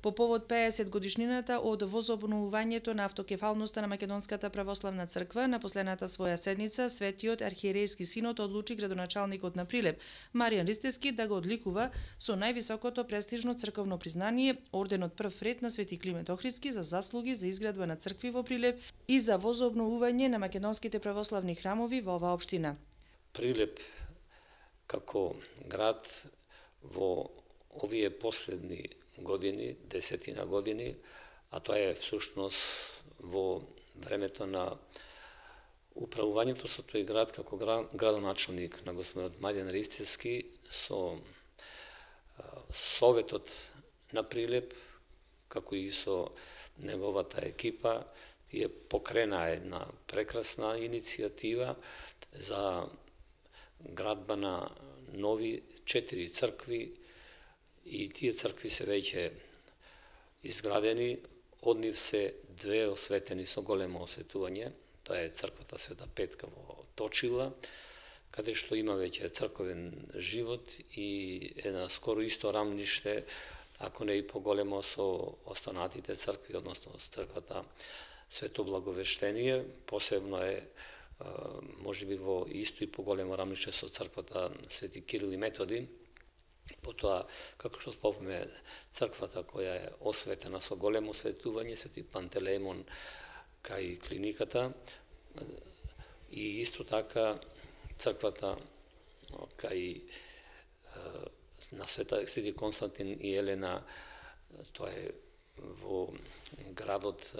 По повод 50 годишнината од возобновувањето на автокефалноста на Македонската православна црква, на последната своја седница Светиот архиерејски синод одлучи градоначалникот на Прилеп, Маријан Ристевски, да го одликува со највисокото престижно црковно признание орденот прв ред на Свети Климент Охридски за заслуги за изградба на цркви во Прилеп и за возобновување на македонските православни храмови во оваа општина. Прилеп како град во овие последни години, десетина години, а тоа е всушност во времето на управувањето со тој град како градоначалник на господинот Маријан Ристевски, со советот на Прилеп, како и со неговата екипа, тие покрена една прекрасна иницијатива за градба на нови 4 цркви, и тие цркви се веќе изградени, од нив се 2 осветени со големо осветување. Тоа е црквата Света Петка во Точила, каде што има веќе црковен живот и една скоро исто рамниште, ако не и поголемо со останатите цркви, односно црквата Свето Благовештение, посебно е можеби во исто и поголемо рамниште со црквата Свети Кирил и Методи. Потоа, како што спомнаме, црквата која е осветена со големо осветување, Свети Пантелеймон кај клиниката, и исто така црквата кај на Свети Константин и Елена, тоа е во градот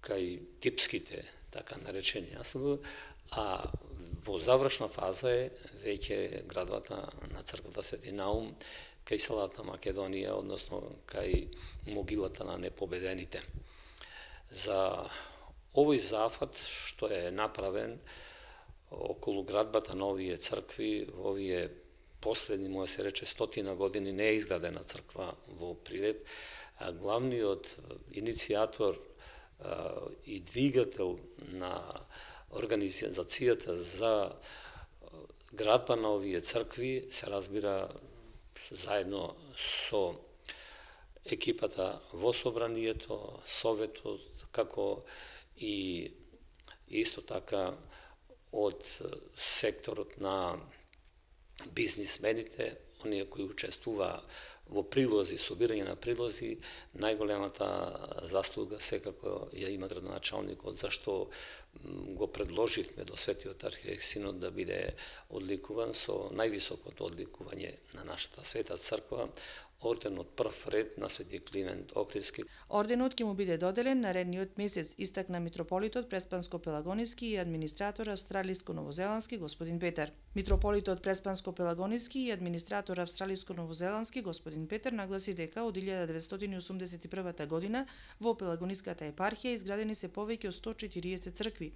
кај Типските, така наречени населби, а во завршна фаза е веќе градвата на црквата Свети Наум кај селата Македонија, односно кај могилата на непобедените. За овој зафат што е направен околу градбата на овие цркви, во овие последни, може се рече, 100 години не е изградена црква во Прилеп, а главниот иницијатор и двигател на организацијата за градба на овие цркви се разбира заедно со екипата во собранието, советот, како и исто така од секторот на бизнисмените, оние кои учествува во прилози, собирање на прилози. Најголемата заслуга секако ја има градоначалникот, зашто го предложивме до Светиот архиерејски синод да биде одликуван со највисокото одликување на нашата света црква, орденот прв ред на Свети Климент Охридски. Орденот ќе му биде доделен наредниот месец, истакна митрополитот Преспанско-Пелагониски и администратор австралиско-новозеландски господин Петар. Митрополитот Преспанско-Пелагониски и администратор австралиско-новозеландски господин Петар нагласи дека од 1981 година во Пелагониската епархија изградени се повеќе од 140 цркви,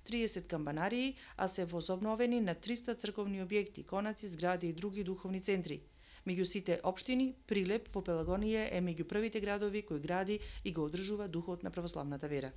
30 камбанарии, а се возобновени на 300 црковни објекти, конаци, згради и други духовни центри. Меѓу сите општини, Прилеп во Пелагонија е меѓу првите градови кои гради и го одржува духот на православната вера.